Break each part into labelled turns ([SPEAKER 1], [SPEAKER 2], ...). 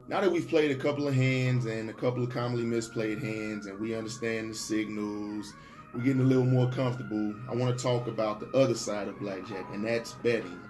[SPEAKER 1] Now that we've played a couple of hands and a couple of commonly misplayed hands and we understand the signals, we're getting a little more comfortable. I want to talk about the other side of blackjack, and that's betting.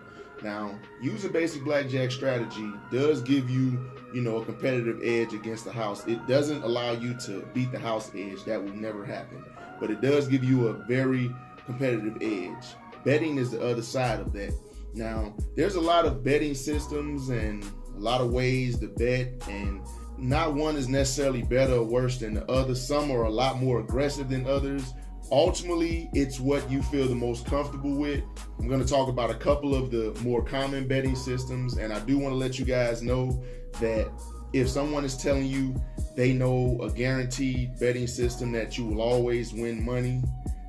[SPEAKER 1] Now, using basic blackjack strategy does give you, a competitive edge against the house. It doesn't allow you to beat the house edge. That will never happen. But it does give you a very competitive edge. Betting is the other side of that. Now, there's a lot of betting systems and a lot of ways to bet, and not one is necessarily better or worse than the other. Some are a lot more aggressive than others. Ultimately, it's what you feel the most comfortable with. I'm going to talk about a couple of the more common betting systems, and I do want to let you guys know that if someone is telling you they know a guaranteed betting system that you will always win money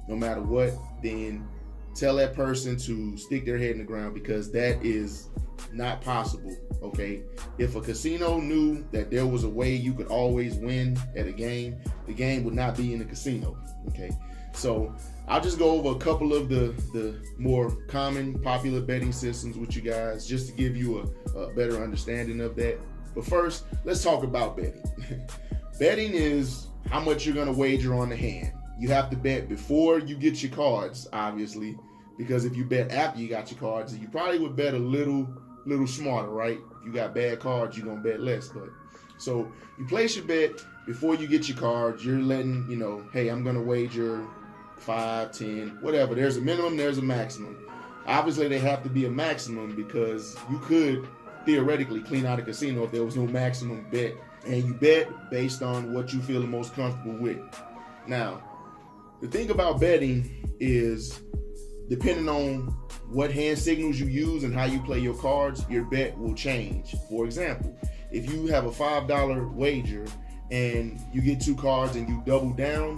[SPEAKER 1] no matter what, then tell that person to stick their head in the ground, because that is not possible. Okay, if a casino knew that there was a way you could always win at a game, the game would not be in the casino. Okay, so I'll just go over a couple of the more common popular betting systems with you guys, just to give you a better understanding of that. But first, let's talk about betting. Betting is how much you're going to wager on the hand. You have to bet before you get your cards, obviously, because if you bet after you got your cards, you probably would bet a little smarter, right? If you got bad cards, you're going to bet less. But so you place your bet before you get your cards. You're letting, hey, I'm going to wager 5, 10, whatever. There's a minimum, there's a maximum. Obviously, they have to be a maximum, because you could theoretically clean out a casino if there was no maximum bet. And you bet based on what you feel the most comfortable with. Now, the thing about betting is, depending on what hand signals you use and how you play your cards, your bet will change. For example, if you have a $5 wager and you get 2 cards and you double down,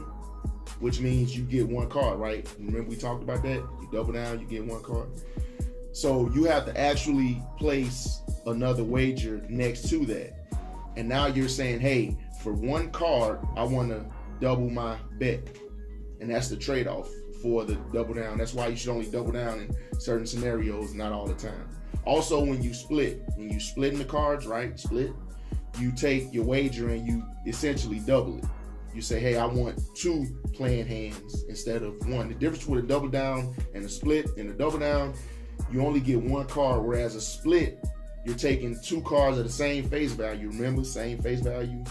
[SPEAKER 1] which means you get 1 card, right? Remember we talked about that? You double down, you get 1 card. So you have to actually place another wager next to that. And now you're saying, hey, for 1 card, I want to double my bet. And that's the trade-off for the double down. That's why you should only double down in certain scenarios, not all the time. Also, when you split in the cards, right? Split, you take your wager and you essentially double it. You say, hey, I want 2 playing hands instead of 1. The difference with a double down and a split, in a double down, you only get 1 card, whereas a split, you're taking 2 cards of the same face value. Remember, same face value,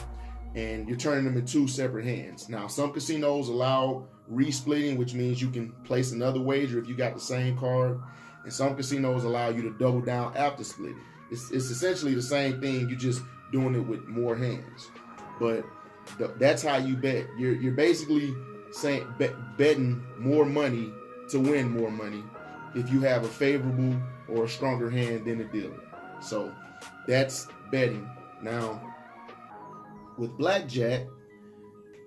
[SPEAKER 1] and you're turning them into 2 separate hands. Now, some casinos allow resplitting, which means you can place another wager if you got the same card, and some casinos allow you to double down after splitting. It's essentially the same thing, you're just doing it with more hands. But that's how you bet. You're basically saying betting more money to win more money if you have a favorable or a stronger hand than the dealer. So that's betting. Now, with blackjack,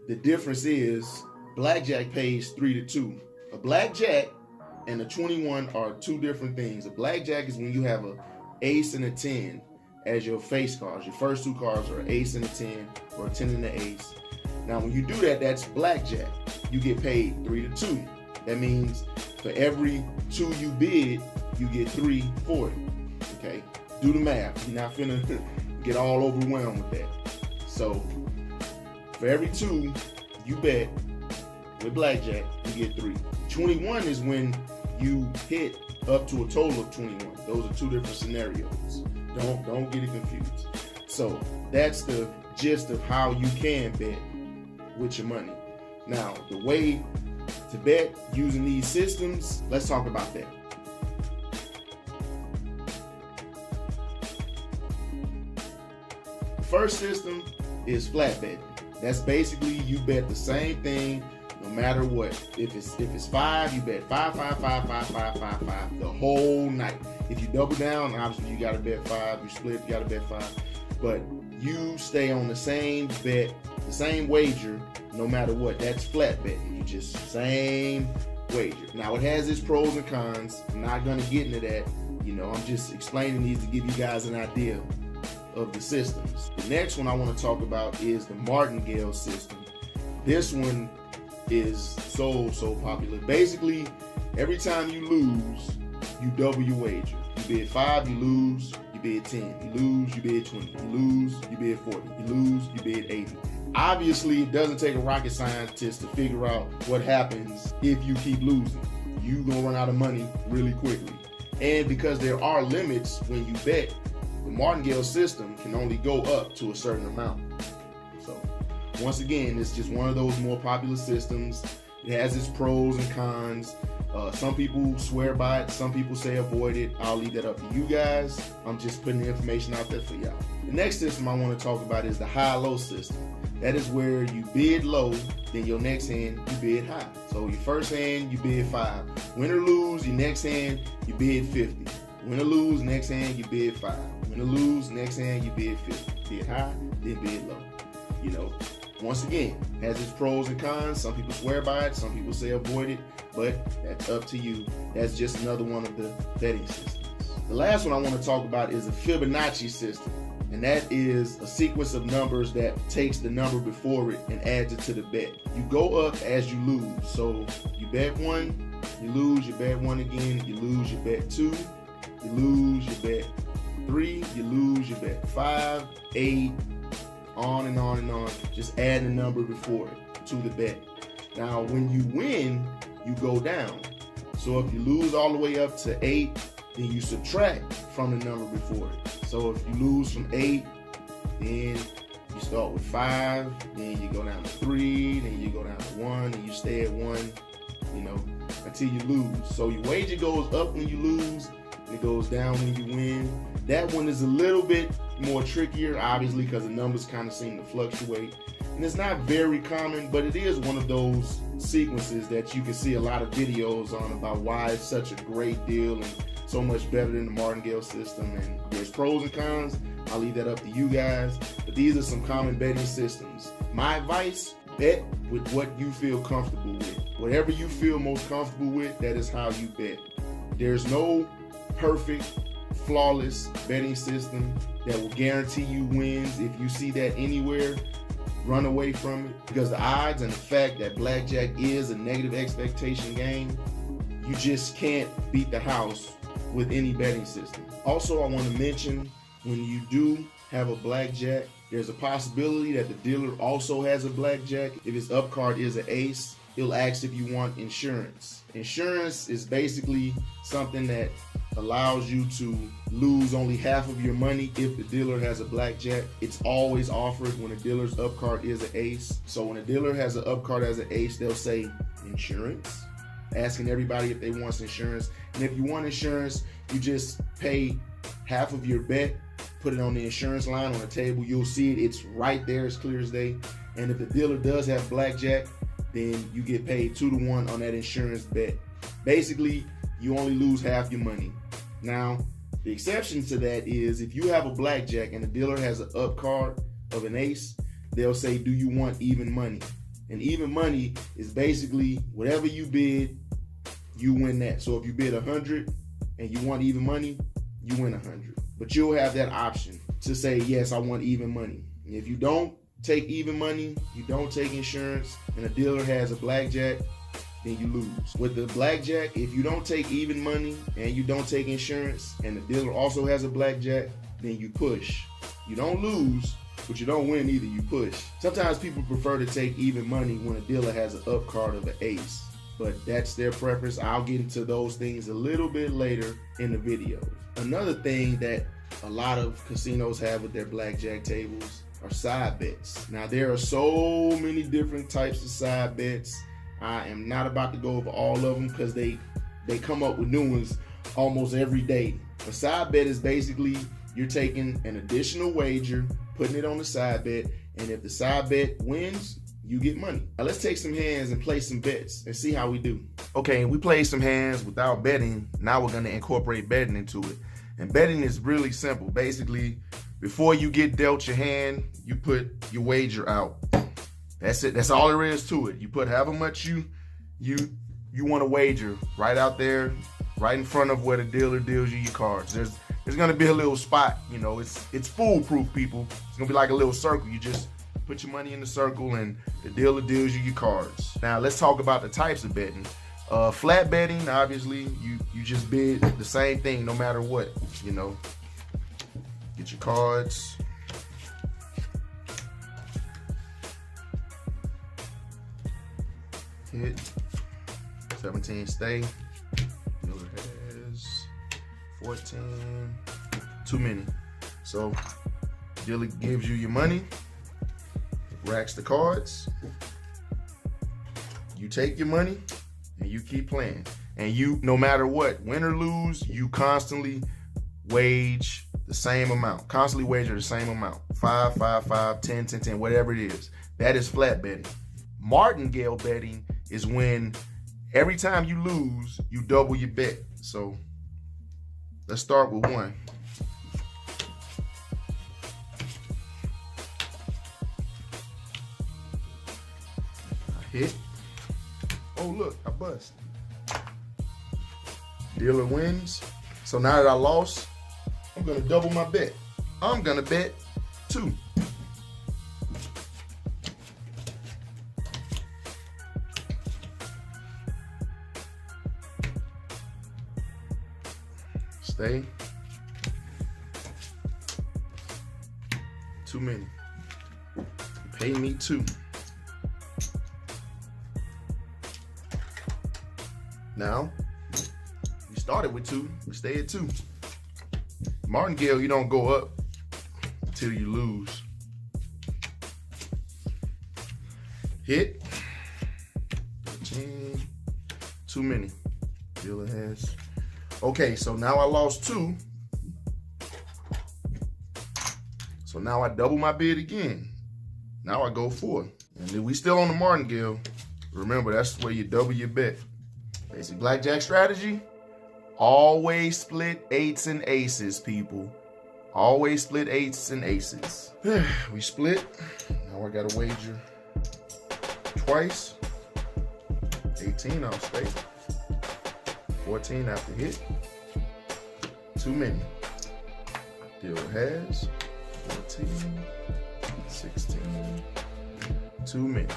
[SPEAKER 1] the difference is blackjack pays 3-2. A blackjack and a 21 are 2 different things. A blackjack is when you have a ace and a 10 as your face cards. Your first 2 cards are an ace and a 10, or a 10 and an ace. Now, when you do that, that's blackjack. You get paid 3-2. That means for every 2 you bid, you get 3 for it. Okay? Do the math. You're not finna get all overwhelmed with that. So, for every 2 you bet with blackjack, you get 3. 21 is when you hit up to a total of 21. Those are 2 different scenarios. Don't get it confused. So that's the gist of how you can bet with your money. Now, the way to bet using these systems, let's talk about that. The first system is flat betting. That's basically you bet the same thing no matter what. If it's 5, you bet 5, 5, 5, 5, 5, 5, 5 the whole night. If you double down, obviously you gotta bet 5. You split, you gotta bet 5. But you stay on the same bet, the same wager, no matter what. That's flat betting. You just same wager. Now, it has its pros and cons. I'm not gonna get into that. I'm just explaining these to give you guys an idea of the systems. The next one I want to talk about is the martingale system. This one is so popular. Basically, every time you lose, you double your wager. You bid 5, you lose, you you bid 10. You lose, you bid 20. You lose, you bid 40. You lose, you bid 80. Obviously, it doesn't take a rocket scientist to figure out what happens if you keep losing. You're gonna run out of money really quickly. And because there are limits when you bet, the martingale system can only go up to a certain amount. So, once again, it's just one of those more popular systems. It has its pros and cons. Some people swear by it, some people say avoid it. I'll leave that up to you guys. I'm just putting the information out there for y'all. The next system I want to talk about is the high-low system. That is where you bid low, then your next hand, you bid high. So your first hand, you bid 5. Win or lose, your next hand, you bid 50. Win or lose, next hand, you bid 5. Win or lose, next hand, you bid 50. Bid high, then bid low. You know, once again, has its pros and cons. Some people swear by it, some people say avoid it, but that's up to you. That's just another one of the betting systems. The last one I want to talk about is a Fibonacci system, and that is a sequence of numbers that takes the number before it and adds it to the bet. You go up as you lose. So you bet 1, you lose, you bet 1 again, you lose, you bet 2, you lose, you bet 3, you lose, you bet 5, 8, on and on and on, just add the number before it to the bet. Now, when you win, you go down. So if you lose all the way up to 8, then you subtract from the number before it. So if you lose from 8, then you start with 5, then you go down to 3, then you go down to 1, and you stay at 1, you know, until you lose. So your wager goes up when you lose, and it goes down when you win. That one is a little bit more trickier, obviously, because the numbers kind of seem to fluctuate. And it's not very common, but it is one of those sequences that you can see a lot of videos on about why it's such a great deal and so much better than the martingale system. And there's pros and cons. I'll leave that up to you guys. But these are some common betting systems. My advice, bet with what you feel comfortable with. Whatever you feel most comfortable with, that is how you bet. There's no perfect, flawless betting system that will guarantee you wins. If you see that anywhere, run away from it, because the odds and the fact that blackjack is a negative expectation game, you just can't beat the house with any betting system. Also, I want to mention, when you do have a blackjack, there's a possibility that the dealer also has a blackjack. If his up card is an ace, he'll ask if you want insurance. Insurance is basically something that allows you to lose only half of your money if the dealer has a blackjack. It's always offered when a dealer's up card is an ace. So when a dealer has an up card as an ace, they'll say insurance, asking everybody if they want insurance. And if you want insurance, you just pay half of your bet, put it on the insurance line on the table. You'll see it. It's right there, as clear as day. And if the dealer does have blackjack, then you get paid 2-to-1 on that insurance bet. Basically, you only lose half your money. Now, the exception to that is if you have a blackjack and the dealer has an up card of an ace, they'll say, do you want even money? And even money is basically whatever you bid, you win that. So if you bid 100 and you want even money, you win 100. But you'll have that option to say, yes, I want even money. And if you don't take even money, you don't take insurance, and the dealer has a blackjack, then you lose. With the blackjack, if you don't take even money and you don't take insurance, and the dealer also has a blackjack, then you push. You don't lose, but you don't win either, you push. Sometimes people prefer to take even money when a dealer has an up card of an ace, but that's their preference. I'll get into those things a little bit later in the video. Another thing that a lot of casinos have with their blackjack tables are side bets. Now, there are so many different types of side bets. I am not about to go over all of them because they come up with new ones almost every day. A side bet is basically you're taking an additional wager, putting it on the side bet, and if the side bet wins, you get money. Now let's take some hands and play some bets and see how we do. Okay, we played some hands without betting. Now we're gonna incorporate betting into it. And betting is really simple. Basically, before you get dealt your hand, you put your wager out. That's it. That's all there is to it. You put however much you want to wager right out there, right in front of where the dealer deals you your cards. There's gonna be a little spot. You know, it's foolproof, people. It's gonna be like a little circle. You just put your money in the circle, and the dealer deals you your cards. Now let's talk about the types of betting. Flat betting, obviously, you just bid the same thing no matter what. You know, Get your cards. Hit. 17, stay. Dealer has 14. Too many. So dealer gives you your money, racks the cards. You take your money and you keep playing. And you, no matter what, win or lose, you constantly wage the same amount. Constantly wager the same amount. 5, 5, 5, 10, 10, 10, whatever it is. That is flat betting. Martingale betting is when every time you lose, you double your bet. So let's start with 1. I hit. Oh, look, I bust. Dealer wins. So now that I lost, I'm gonna double my bet. I'm gonna bet 2. Stay. Too many. Pay me 2. Now, you started with 2, you stay at 2. Martingale, you don't go up until you lose. Hit. 13. Too many. Dealer has. Okay, so now I lost 2. So now I double my bid again. Now I go 4. And then we still on the martingale. Remember, that's where you double your bet. Basic blackjack strategy. Always split 8s and aces, people. Always split 8s and aces. We split. Now I gotta wager twice. 18, I'll stay. 14 after hit. Too many. Dealer has 14, 16. Too many.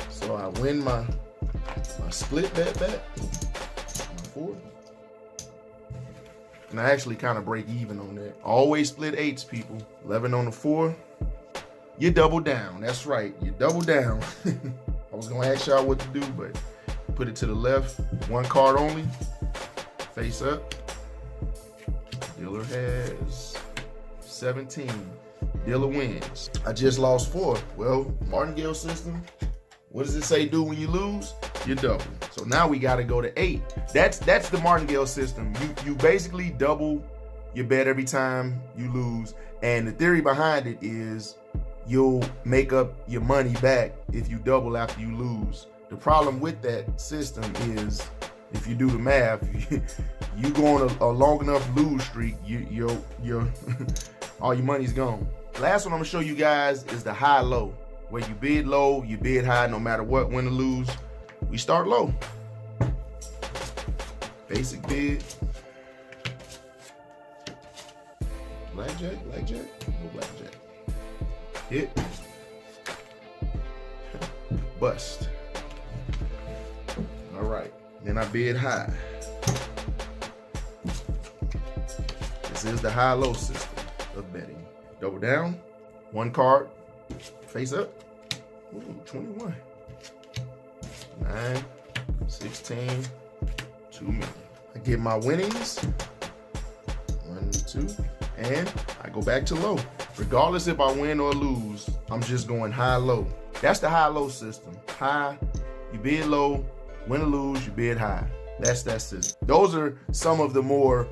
[SPEAKER 1] So I win my split bet back. 4. And I actually kind of break even on that. Always split 8s, people. 11 on the 4. You double down. That's right. You double down. I was gonna ask y'all what to do, but put it to the left. 1 card only. Face up. Dealer has 17. Dealer wins. I just lost 4. Well, martingale system. What does it say do when you lose? You double. So now we gotta go to 8. That's the martingale system. You basically double your bet every time you lose. And the theory behind it is you'll make up your money back if you double after you lose. The problem with that system is if you do the math, you go on a long enough lose streak, your all your money's gone. Last one I'm gonna show you guys is the high-low, where you bid low, you bid high, no matter what, win or lose. We start low. Basic bid. Blackjack, no blackjack. Hit. Bust. All right, then I bid high. This is the high-low system of betting. Double down, 1 card, face up. Ooh, 21. 9, 16, too many. I get my winnings, 1, 2, and I go back to low. Regardless if I win or lose, I'm just going high-low. That's the high-low system. High, you bid low, win or lose, you bid high. That's that system. Those are some of the more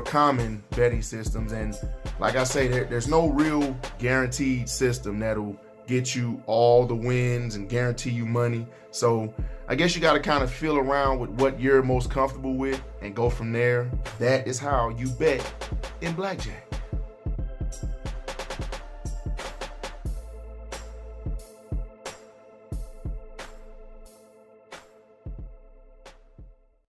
[SPEAKER 1] common betting systems, and like I say, there's no real guaranteed system that'll get you all the wins and guarantee you money. So I guess you got to kind of feel around with what you're most comfortable with and go from there. That is how you bet in blackjack.